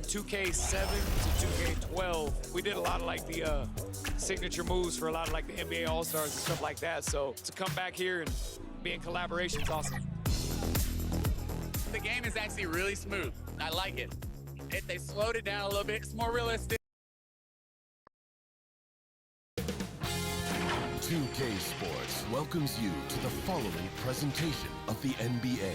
2K7 to 2K12, we did a lot of like the signature moves for a lot of like the NBA All-Stars and stuff like that. So to come back here and be in collaboration is awesome. The game is actually really smooth. I like it. If they slowed it down a little bit, it's more realistic. 2K Sports welcomes you to the following presentation of the NBA.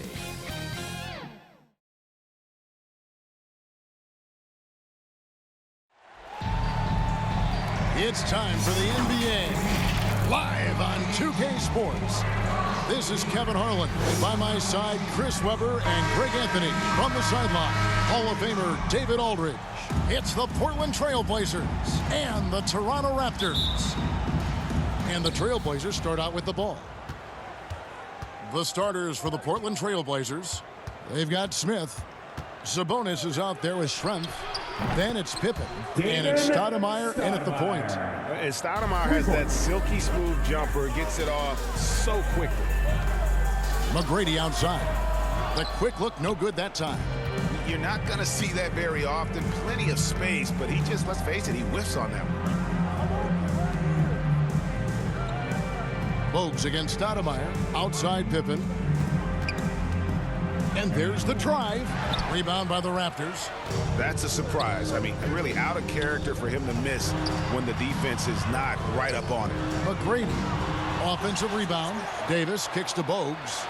It's time for the NBA, live on 2K Sports. This is Kevin Harlan, and by my side, Chris Webber and Greg Anthony. From the sideline, Hall of Famer David Aldridge. It's the Portland Trail Blazers and the Toronto Raptors. And the Trailblazers start out with the ball. The starters for the Portland Trail Blazers, they've got Smith. Sabonis is out there with Schrempf. Then it's Pippen, and it's Stoudemire in at the point. And Stoudemire has that silky smooth jumper, gets it off so quickly. McGrady outside. The quick look, no good that time. You're not going to see that very often. Plenty of space, but he just, let's face it, he whiffs on that one. Bogues against Stoudemire. Outside Pippen. And there's the drive. Rebound by the Raptors. That's a surprise. I mean, really out of character for him to miss when the defense is not right up on him. McGrady. Offensive rebound. Davis kicks to Bogues.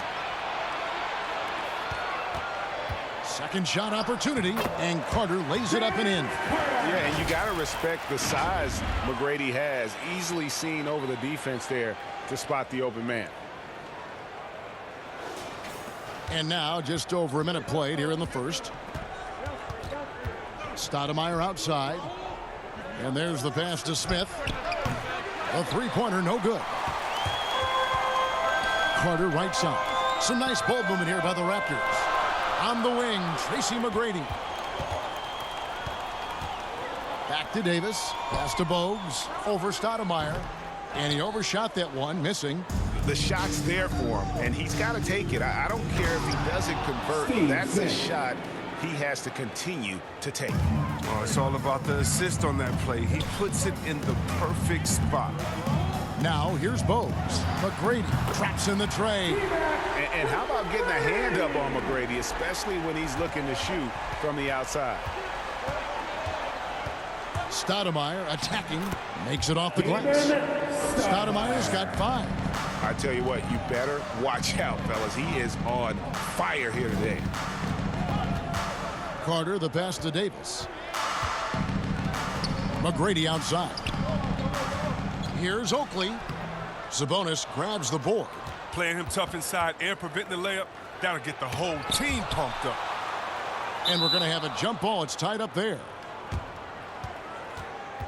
Second shot opportunity, and Carter lays it up and in. Yeah, and you got to respect the size McGrady has. Easily seen over the defense there to spot the open man. And now just over a minute played here in the first. Stoudemire outside. And there's the pass to Smith. A three-pointer, no good. Carter right side. Some nice ball movement here by the Raptors. On the wing, Tracy McGrady. Back to Davis. Pass to Bogues. Over Stoudemire. And he overshot that one, missing. The shot's there for him, and he's got to take it. I don't care if he doesn't convert. That's a shot he has to continue to take. Oh, it's all about the assist on that play. He puts it in the perfect spot. Now here's Bogues. McGrady traps in the tray. And how about getting a hand up on McGrady, especially when he's looking to shoot from the outside. Stoudemire attacking, makes it off the glass. Stoudemire's got 5. I tell you what, you better watch out, fellas. He is on fire here today. Carter, the pass to Davis. McGrady outside. Here's Oakley. Sabonis grabs the board. Playing him tough inside and preventing the layup, that'll get the whole team pumped up. And we're going to have a jump ball. It's tied up there.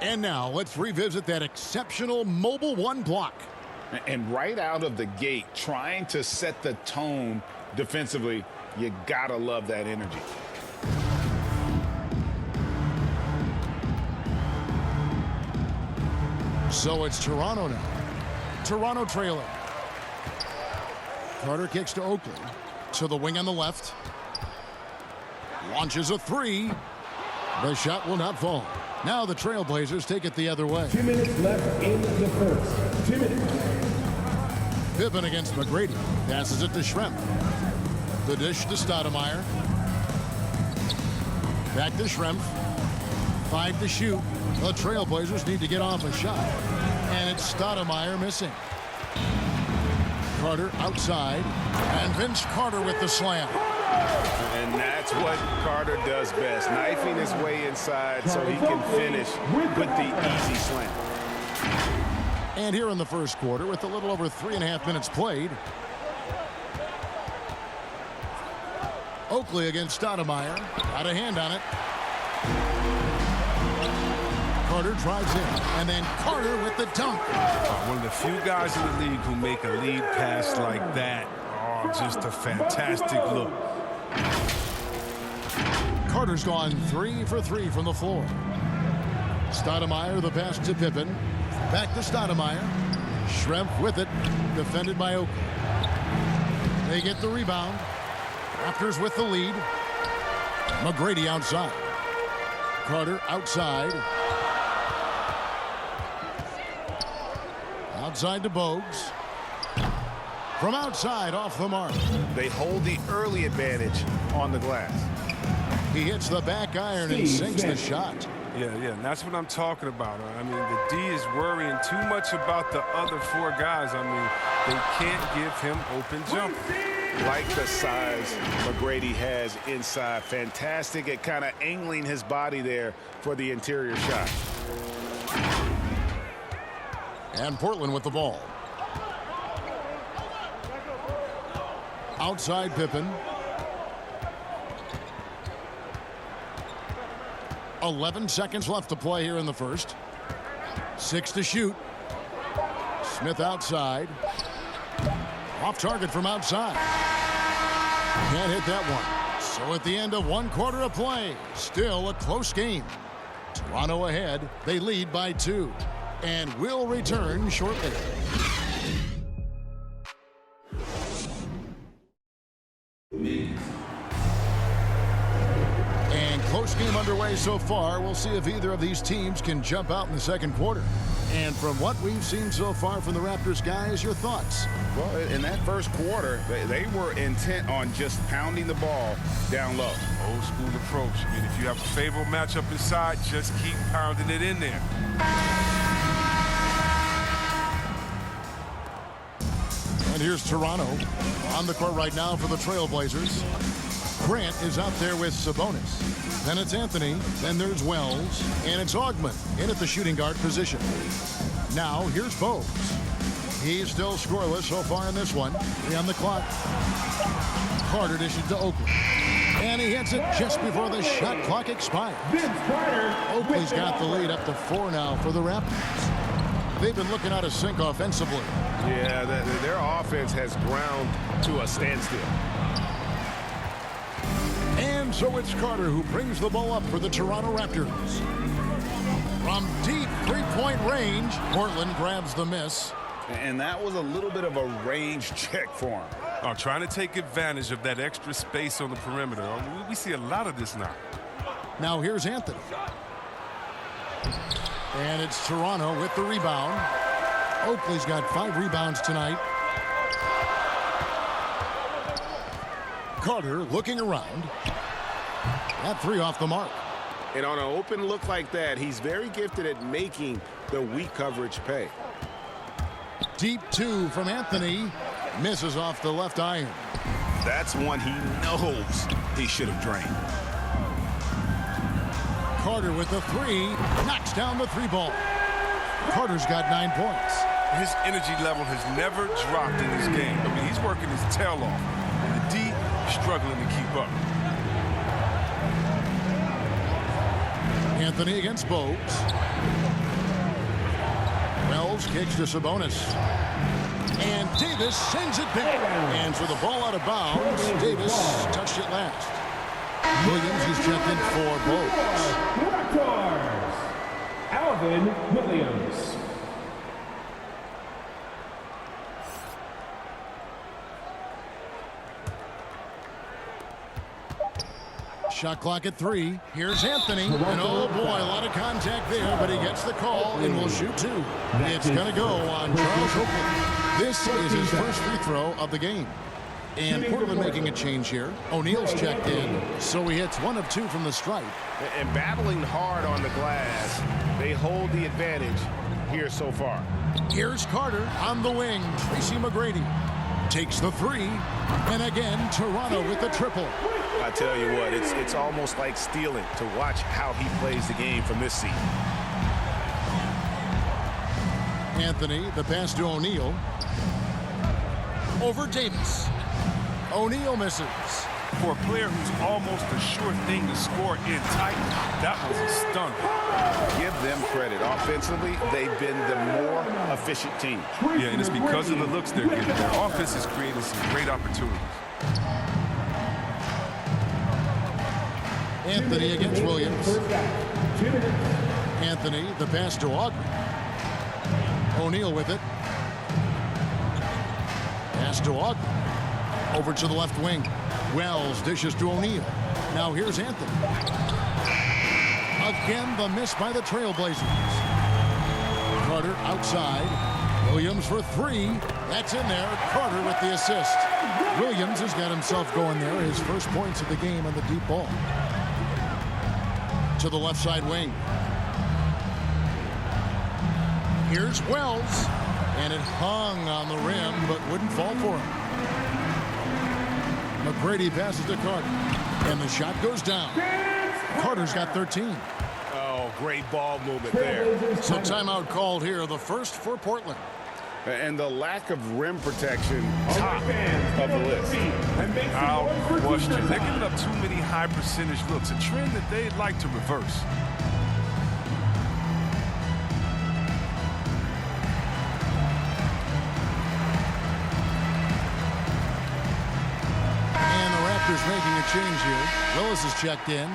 And now let's revisit that exceptional mobile one block. And right out of the gate, trying to set the tone defensively, you got to love that energy. So it's Toronto now. Toronto trailing. Carter kicks to Oakley. To the wing on the left. Launches a three. The shot will not fall. Now the Trailblazers take it the other way. 2 minutes left in the first. 2 minutes. Pippen against McGrady. Passes it to Schrempf. The dish to Stoudemire. Back to Schrempf. 5 to shoot. The Trailblazers need to get off a shot. And it's Stoudemire missing. Carter outside. And Vince Carter with the slam. And that's what Carter does best, knifing his way inside so he can finish with the easy slam. And here in the first quarter, with a little over 3.5 minutes played, Oakley against Stoudemire. Got a hand on it. Carter drives in, and then Carter with the dunk. One of the few guys in the league who make a lead pass like that. Oh, just a fantastic look. Carter's gone 3 for 3 from the floor. Stoudemire, the pass to Pippen. Back to Stoudemire. Schrempf with it. Defended by Oakley. They get the rebound. Raptors with the lead. McGrady outside. Carter outside. Outside to Bogues. From outside, off the mark. They hold the early advantage on the glass. He hits the back iron and sinks the shot. Yeah, and that's what I'm talking about. I mean, the D is worrying too much about the other four guys. I mean, they can't give him open jumper. Like the size McGrady has inside. Fantastic at kind of angling his body there for the interior shot. And Portland with the ball. Outside Pippen. 11 seconds left to play here in the first. 6 to shoot. Smith outside. Off target from outside. Can't hit that one. So at the end of 1 quarter of play, still a close game. Toronto ahead. They lead by 2. And will return shortly. And close game underway so far. We'll see if either of these teams can jump out in the second quarter. And from what we've seen so far from the Raptors, guys, your thoughts? Well, in that first quarter, they were intent on just pounding the ball down low. Old school approach. I mean, if you have a favorable matchup inside, just keep pounding it in there. And here's Toronto on the court right now for the Trailblazers. Grant is out there with Sabonis. Then it's Anthony. Then there's Wells. And it's Augman in at the shooting guard position. Now here's Bogues. He's still scoreless so far in this one. 3 on the clock. Carter dishes to Oakley. And he hits it just before the shot clock expires. Oakley's got the lead up to 4 now for the Raptors. They've been looking out of sync offensively. Yeah, their offense has ground to a standstill. And so it's Carter who brings the ball up for the Toronto Raptors. From deep three-point range, Portland grabs the miss. And that was a little bit of a range check for him. Trying to take advantage of that extra space on the perimeter. We see a lot of this now. Now here's Anthony. And it's Toronto with the rebound. Oakley's got 5 rebounds tonight. Carter looking around. That 3 off the mark. And on an open look like that, he's very gifted at making the weak coverage pay. Deep 2 from Anthony. Misses off the left iron. That's one he knows he should have drained. Carter with the 3. Knocks down the 3 ball. Carter's got 9 points. His energy level has never dropped in this game. I mean, he's working his tail off. And the D struggling to keep up. Anthony against Bogues. Wells kicks to Sabonis. And Davis sends it back. And for the ball out of bounds, Davis touched it last. Williams is checked in for Bogues. Raptors, Alvin Williams. Shot clock at 3. Here's Anthony. And oh boy, a lot of contact there, but he gets the call and will shoot 2. It's going to go on Charles Oakley. This is his first free throw of the game. And Portland making a change here. O'Neal's checked in, so he hits 1 of 2 from the stripe. And battling hard on the glass, they hold the advantage here so far. Here's Carter on the wing. Tracy McGrady takes the 3. And again, Toronto with the triple. I tell you what, it's almost like stealing to watch how he plays the game from this seat. Anthony, the pass to O'Neal. Over Davis. O'Neal misses. For a player who's almost a sure thing to score in tight, that was a stunner. Give them credit. Offensively, they've been the more efficient team. Yeah, and it's because of the looks they're getting. Their offense is creating some great opportunities. Anthony against Williams. Anthony, the pass to Augman. O'Neal with it. Pass to Augman. Over to the left wing. Wells dishes to O'Neal. Now here's Anthony. Again, the miss by the Trailblazers. Carter outside. Williams for three. That's in there. Carter with the assist. Williams has got himself going there. His first points of the game on the deep ball. To the left side wing. Here's Wells. And it hung on the rim, but wouldn't fall for him. McGrady passes to Carter. And the shot goes down. Carter's got 13. Oh, great ball movement there. So timeout called here, the first for Portland. And the lack of rim protection, top of the list. I'll question. They're giving up too many high percentage looks, a trend that they'd like to reverse. And the Raptors making a change here. Willis is checked in.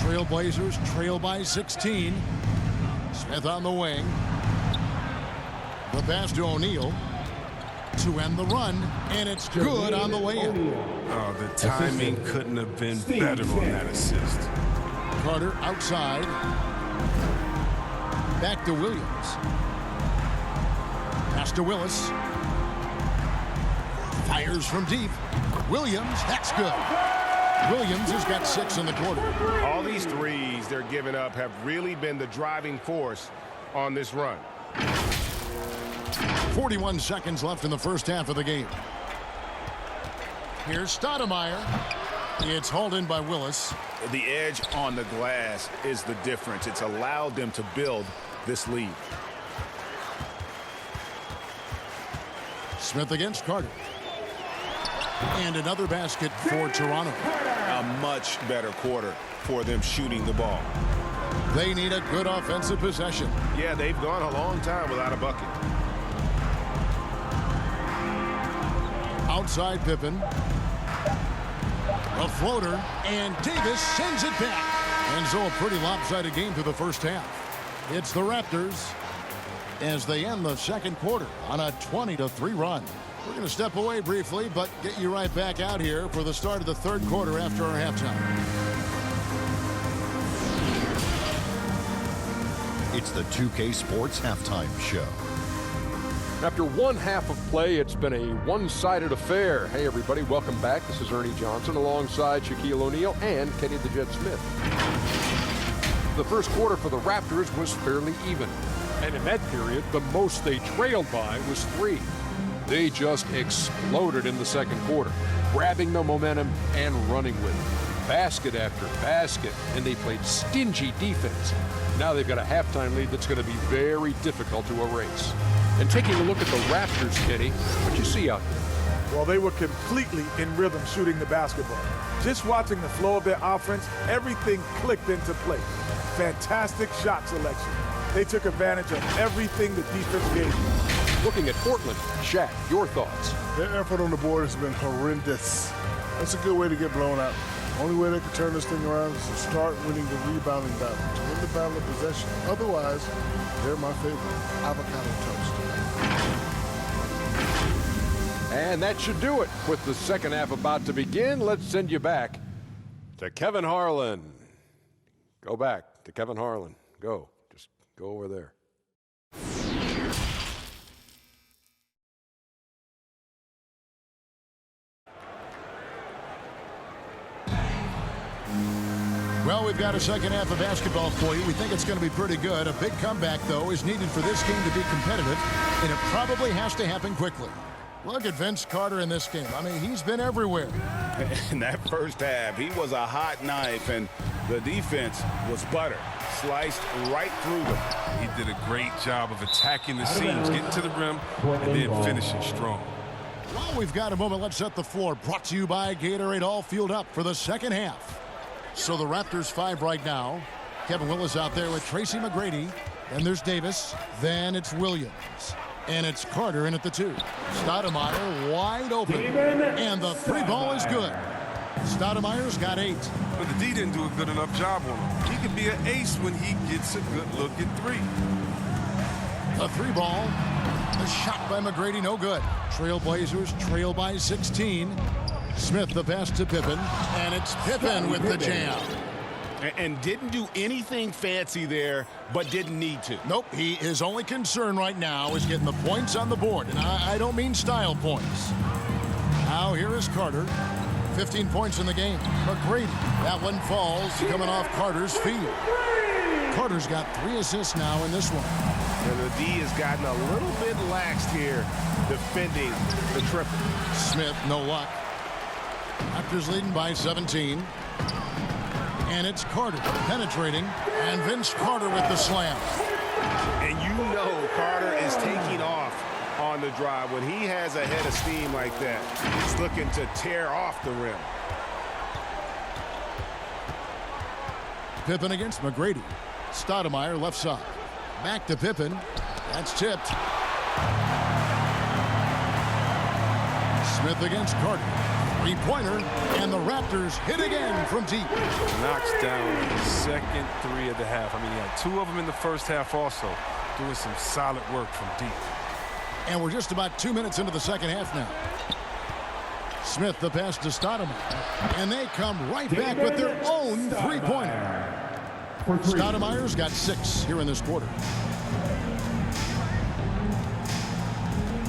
Trailblazers trail by 16. Smith on the wing. The pass to O'Neal to end the run, and it's good on the way in. Oh, the timing couldn't have been better on that assist. Carter outside. Back to Williams. Pass to Willis. Fires from deep. Williams, that's good. Williams has got 6 in the quarter. All these threes they're giving up have really been the driving force on this run. 41 seconds left in the first half of the game. Here's Stoudemire. It's hauled in by Willis. The edge on the glass is the difference. It's allowed them to build this lead. Smith against Carter. And another basket for Toronto. A much better quarter for them shooting the ball. They need a good offensive possession. Yeah, they've gone a long time without a bucket. Outside Pippen. A floater, and Davis sends it back. And so a pretty lopsided game through the first half. It's the Raptors as they end the second quarter on a 20-3 run. We're going to step away briefly, but get you right back out here for the start of the third quarter after our halftime. It's the 2K Sports Halftime Show. After one half of play, it's been a one-sided affair. Hey, everybody, welcome back. This is Ernie Johnson alongside Shaquille O'Neal and Kenny the Jet Smith. The first quarter for the Raptors was fairly even. And in that period, the most they trailed by was 3. They just exploded in the second quarter, grabbing the momentum and running with it. Basket after basket, and they played stingy defense. Now they've got a halftime lead that's going to be very difficult to erase. And taking a look at the Raptors, Kenny, what you see out there? Well, they were completely in rhythm shooting the basketball. Just watching the flow of their offense, everything clicked into place. Fantastic shot selection. They took advantage of everything the defense gave them. Looking at Portland, Shaq, your thoughts? Their effort on the board has been horrendous. That's a good way to get blown out. Only way they can turn this thing around is to start winning the rebounding battle, to win the battle of possession. Otherwise, they're my favorite. Avocado toast. And that should do it. With the second half about to begin, let's send you back to Kevin Harlan. Go back to Kevin Harlan. Go. Just go over there. Well, we've got a second half of basketball for you. We think it's going to be pretty good. A big comeback, though, is needed for this game to be competitive, and it probably has to happen quickly. Look at Vince Carter in this game. I mean, he's been everywhere. In that first half, he was a hot knife, and the defense was butter. Sliced right through them. He did a great job of attacking the seams, getting to the rim, and then finishing strong. While we've got a moment, let's set the floor. Brought to you by Gatorade, all fueled up for the second half. So the Raptors 5 right now. Kevin Willis out there with Tracy McGrady. And there's Davis. Then it's Williams. And it's Carter in at the 2. Stoudemire wide open. And the 3 ball is good. Stoudemire's got 8. But the D didn't do a good enough job on him. He can be an ace when he gets a good look at 3. The 3 ball. The shot by McGrady, no good. Trailblazers trail by 16. Smith the pass to Pippen. And it's Pippen with the jam. And didn't do anything fancy there, but didn't need to. Nope, his only concern right now is getting the points on the board, and I don't mean style points. Now here is Carter. 15 points in the game. McGrady, that one falls coming off Carter's feet. Carter's got 3 assists now in this one. And the D has gotten a little bit laxed here defending the triple. Smith, no luck. Raptors leading by 17. And it's Carter penetrating, and Vince Carter with the slam. And you know Carter is taking off on the drive. When he has a head of steam like that, he's looking to tear off the rim. Pippen against McGrady. Stoudemire left side. Back to Pippen. That's tipped. Smith against Carter. Three-pointer, and the Raptors hit again from deep. Knocks down the second 3 of the half. I mean, he had 2 of them in the first half also, doing some solid work from deep. And we're just about 2 minutes into the second half now. Smith the pass to Stoudemire, and they come right back with their own three-pointer. Stoudemire's got 6 here in this quarter.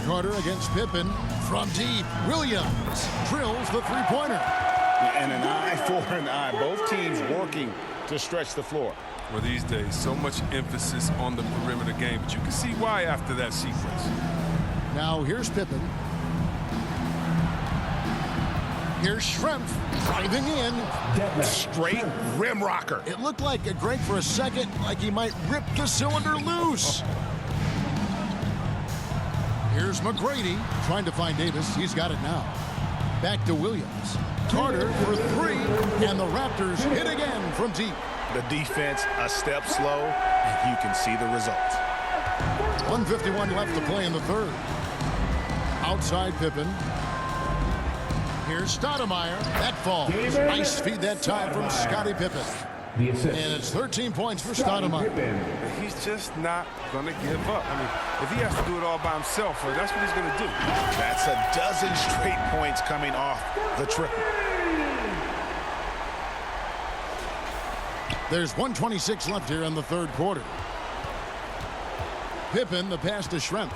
Carter against Pippen from deep. Williams drills the three-pointer. And an eye for an eye. Both teams working to stretch the floor. Well, these days, so much emphasis on the perimeter game, but you can see why after that sequence. Now here's Pippen. Here's Schrempf driving in. Straight rim rocker. It looked like Greg for a second, like he might rip the cylinder loose. Here's McGrady trying to find Davis. He's got it now. Back to Williams. Carter for 3, and the Raptors hit again from deep. The defense a step slow, and you can see the results. 1:51 left to play in the third. Outside Pippen. Here's Stoudemire. That falls. Nice feed that time from Scottie Pippen. The assist. And it's 13 points for Stoudemire. He's just not going to give up. I mean, if he has to do it all by himself, that's what he's going to do. That's a dozen straight points coming off the triple. There's 1:26 left here in the third quarter. Pippen, the pass to Schrempf.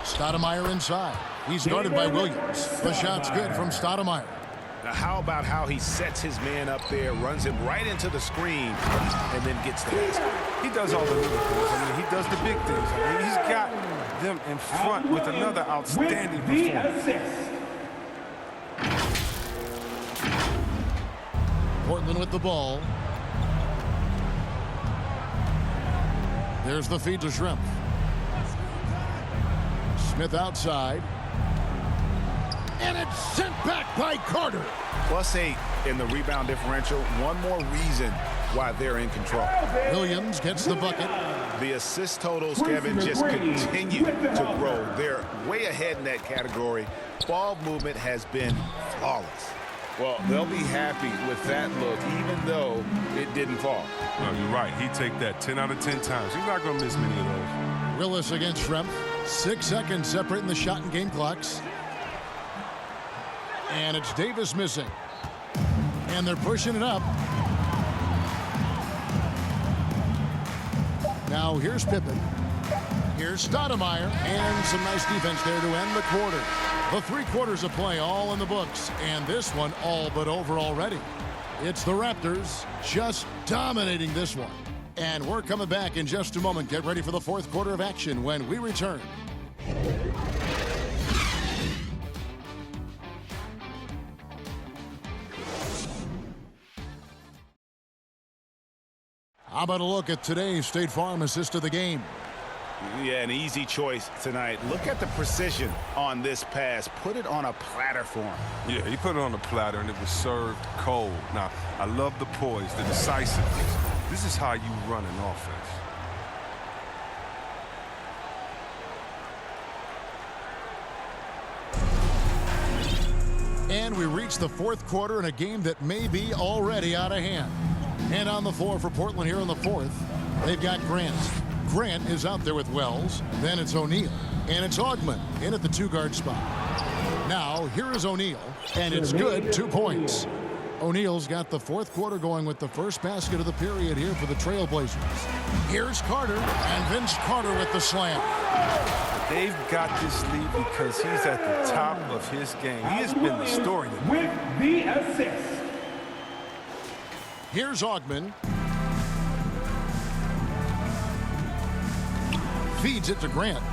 Stoudemire inside. He's guarded by Williams. The shot's good from Stoudemire. Now, how about how he sets his man up there, runs him right into the screen, and then gets the basket? He does all the little things. I mean, he does the big things. I mean, he's got them in front with another outstanding performance. Portland with the ball. There's the feed to Schrempf. Smith outside. And it's sent back by Carter. +8 in the rebound differential. One more reason why they're in control. Williams gets the bucket. The assist totals, Kevin, just continue to grow. They're way ahead in that category. Ball movement has been flawless. Well, they'll be happy with that look, even though it didn't fall. No, you're right. He'd take that 10 out of 10 times. He's not going to miss many of those. Willis against Schrempf. 6 seconds separating the shot and game clocks. And it's Davis missing. And they're pushing it up. Now here's Pippen. Here's Stoudemire. And some nice defense there to end the quarter. The 3 quarters of play all in the books. And this one all but over already. It's the Raptors just dominating this one. And we're coming back in just a moment. Get ready for the 4th quarter of action when we return. How about a look at today's State Farm assist of the game? Yeah, an easy choice tonight. Look at the precision on this pass. Put it on a platter for him. Yeah, he put it on a platter, and it was served cold. Now, I love the poise, the decisiveness. This is how you run an offense. And we reach the 4th quarter in a game that may be already out of hand. And on the floor for Portland here in the 4th, they've got Grant. Grant is out there with Wells. Then it's O'Neal. And it's Augman in at the 2-guard spot. Now, here is O'Neal, and it's good, 2 points. O'Neal's got the fourth quarter going with the first basket of the period here for the Trailblazers. Here's Carter, and Vince Carter with the slam. They've got this lead because he's at the top of his game. He has been the story. With the assist. Here's Augman. Feeds it to Grant.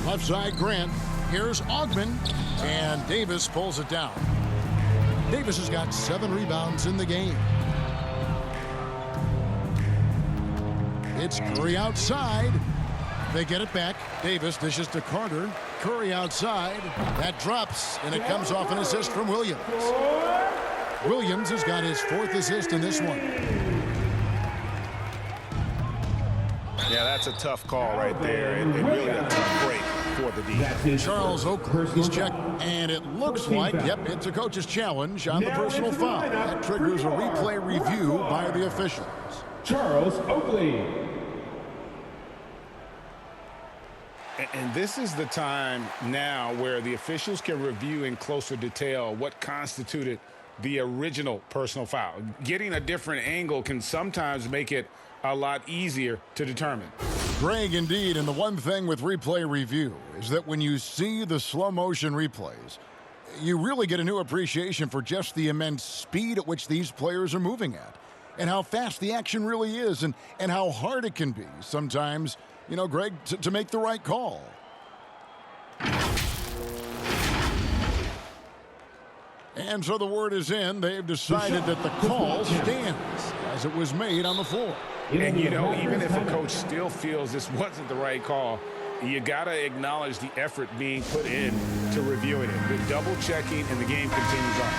Left side, Grant. Here's Augman, and Davis pulls it down. Davis has got 7 rebounds in the game. It's Curry outside. They get it back. Davis dishes to Carter. Curry outside. That drops, and it comes off an assist from Williams. Williams has got his 4th assist in this one. Yeah, that's a tough call right there, and really a tough break for the defense. Charles Oakley, he's checked, and it looks like, yep, it's a coach's challenge on the personal foul. That triggers a replay review by the officials. Charles Oakley. And this is the time now where the officials can review in closer detail what constituted the original personal foul. Getting a different angle can sometimes make it a lot easier to determine. Greg, indeed, and the one thing with replay review is that when you see the slow motion replays, you really get a new appreciation for just the immense speed at which these players are moving at, and how fast the action really is, and how hard it can be sometimes, you know, Greg, to make the right call. And so the word is in. They've decided that the call stands as it was made on the floor. And, you know, even if a coach still feels this wasn't the right call, you got to acknowledge the effort being put in to reviewing it. The double checking, and the game continues on.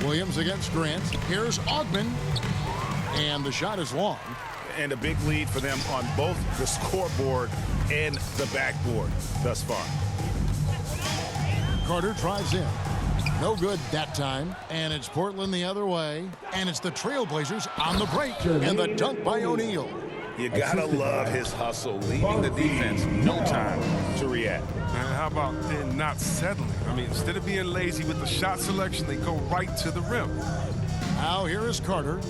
Williams against Grant. Here's Augman. And the shot is long. And a big lead for them on both the scoreboard and the backboard thus far. Carter drives in. No good that time. And it's Portland the other way. And it's the Trailblazers on the break. And the dunk by O'Neal. You gotta love his hustle, leaving the defense no time to react. And how about then not settling? I mean, instead of being lazy with the shot selection, they go right to the rim. Now here is Carter.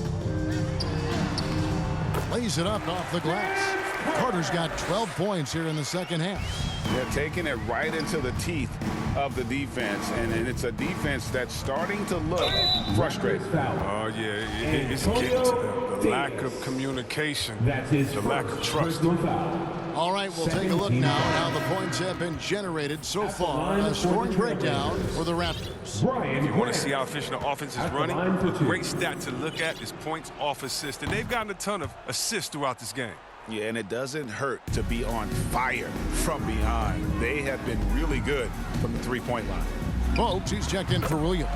Lays it up off the glass. Carter's got 12 points here in the second half. They're taking it right into the teeth of the defense, and it's a defense that's starting to look frustrated. Oh, yeah, it's getting to them. The lack of communication, the lack of trust. All right, we'll take a look now at how the points have been generated so far. A scoring breakdown for the Raptors. If you want to see how efficient the offense is running, a great stat to look at is points off assist. And they've gotten a ton of assists throughout this game. Yeah, and it doesn't hurt to be on fire from behind. They have been really good from the three-point line. Bogues, he's checked in for Williams.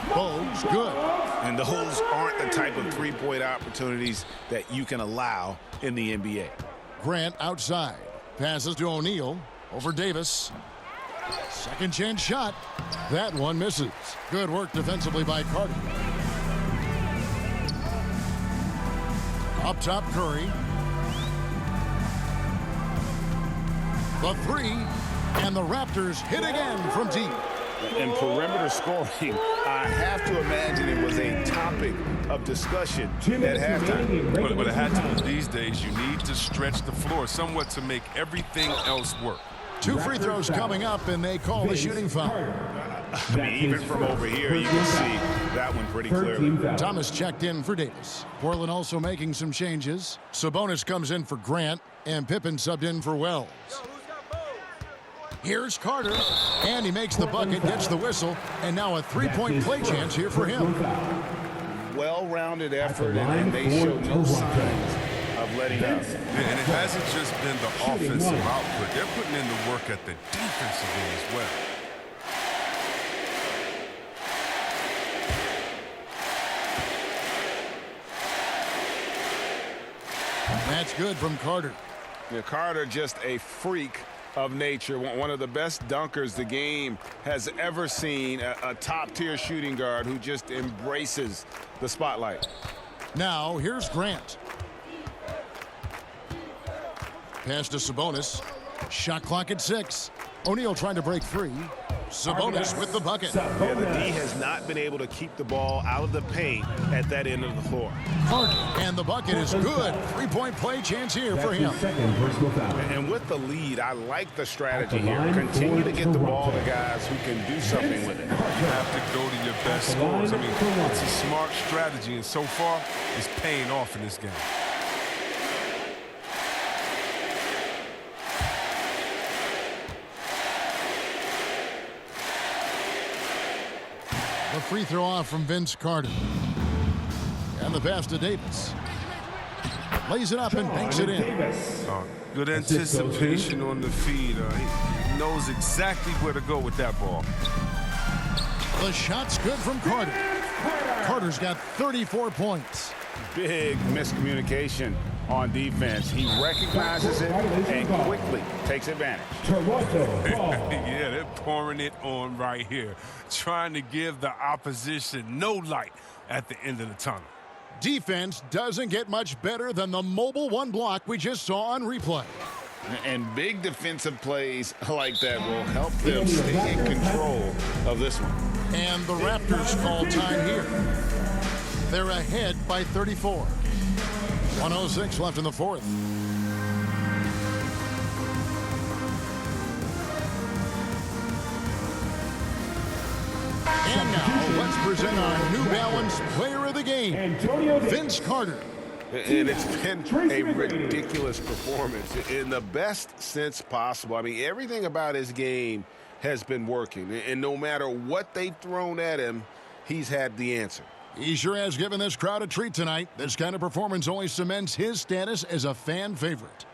Bogues, good. And those aren't the type of three-point opportunities that you can allow in the NBA. Grant outside. Passes to O'Neal. Over Davis. Second chance shot. That one misses. Good work defensively by Carter. Up top, Curry. The three, and the Raptors hit again from deep. And perimeter scoring, I have to imagine it was a topic of discussion at halftime. But it had to. These days, you need to stretch the floor somewhat to make everything else work. 2 free throws coming up, and they call the shooting foul. I mean, even from over here, you can see that one pretty clearly. Thomas checked in for Davis. Portland also making some changes. Sabonis comes in for Grant, and Pippen subbed in for Wells. Here's Carter, and he makes the bucket, gets the whistle, and now a three-point play chance here for him. Well-rounded effort, and they show no signs of letting up. Yeah, and it hasn't just been the offensive output. They're putting in the work at the defensive end as well. That's good from Carter. Yeah, Carter just a freak of nature. One of the best dunkers the game has ever seen. A top-tier shooting guard who just embraces the spotlight. Now, here's Grant. Pass to Sabonis. Shot clock at 6. O'Neal trying to break free. Sabonis with the bucket. Yeah, the D has not been able to keep the ball out of the paint at that end of the floor. Carter, and the bucket is good. 3-point play chance here for him. And with the lead, I like the strategy here. Continue to get the ball to guys who can do something with it. You have to go to your best scorers. I mean, it's a smart strategy, and so far, it's paying off in this game. The free throw off from Vince Carter. And the pass to Davis. Lays it up and banks it in. Good anticipation on the feed. He knows exactly where to go with that ball. The shot's good from Carter. Carter's got 34 points. Big miscommunication on defense. He recognizes it and quickly takes advantage. Yeah, they're pouring it on right here, trying to give the opposition no light at the end of the tunnel. Defense doesn't get much better than the mobile one block we just saw on replay. And big defensive plays like that will help them stay in control of this one. And the Raptors call time here. They're ahead by 34. 1:06 left in the fourth. And now let's present our New Balance Player of the Game, Vince Carter. And it's been a ridiculous performance in the best sense possible. I mean, everything about his game has been working. And no matter what they've thrown at him, he's had the answer. He sure has given this crowd a treat tonight. This kind of performance only cements his status as a fan favorite.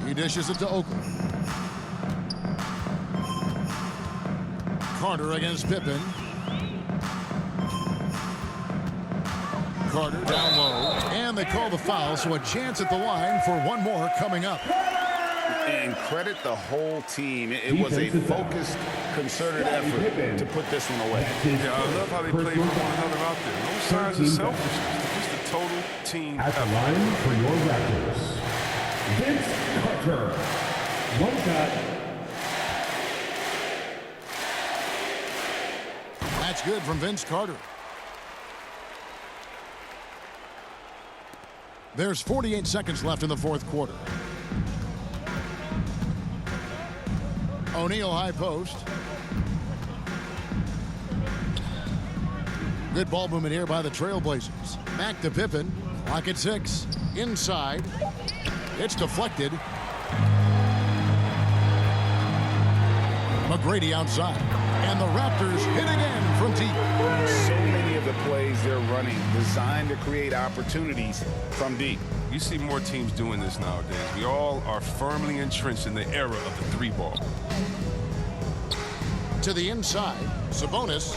He dishes it to Oakland. Carter against Pippen. Carter down low, and they call the foul, so a chance at the line for one more coming up. And credit the whole team. It was a focused, concerted effort to put this one away. Yeah, I love how they play with one another out there. No signs of selfishness, just a total team at the effort. line for your Raptors, Vince Carter. One shot. That's good from Vince Carter. There's 48 seconds left in the fourth quarter. O'Neal high post. Good ball movement here by the Trailblazers. Back to Pippen. Clock at 6. Inside. It's deflected. McGrady outside. And the Raptors hit again from deep. So many of the plays they're running designed to create opportunities from deep. You see more teams doing this nowadays. We all are firmly entrenched in the era of the three ball. To the inside, Sabonis.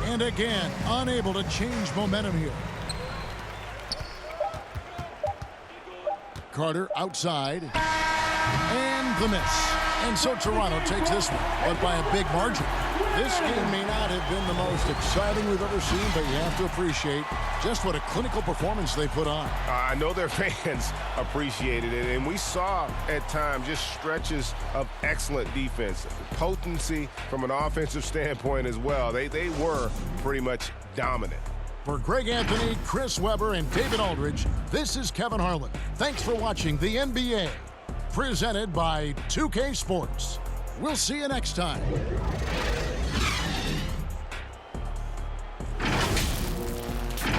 And again, unable to change momentum here. Carter outside. And the miss. And so Toronto takes this one, but by a big margin. This game may not have been the most exciting we've ever seen, but you have to appreciate just what a clinical performance they put on. I know their fans appreciated it, and we saw at times just stretches of excellent defense. Potency from an offensive standpoint as well. They were pretty much dominant. For Greg Anthony, Chris Webber, and David Aldridge, this is Kevin Harlan. Thanks for watching the NBA, presented by 2K Sports. We'll see you next time.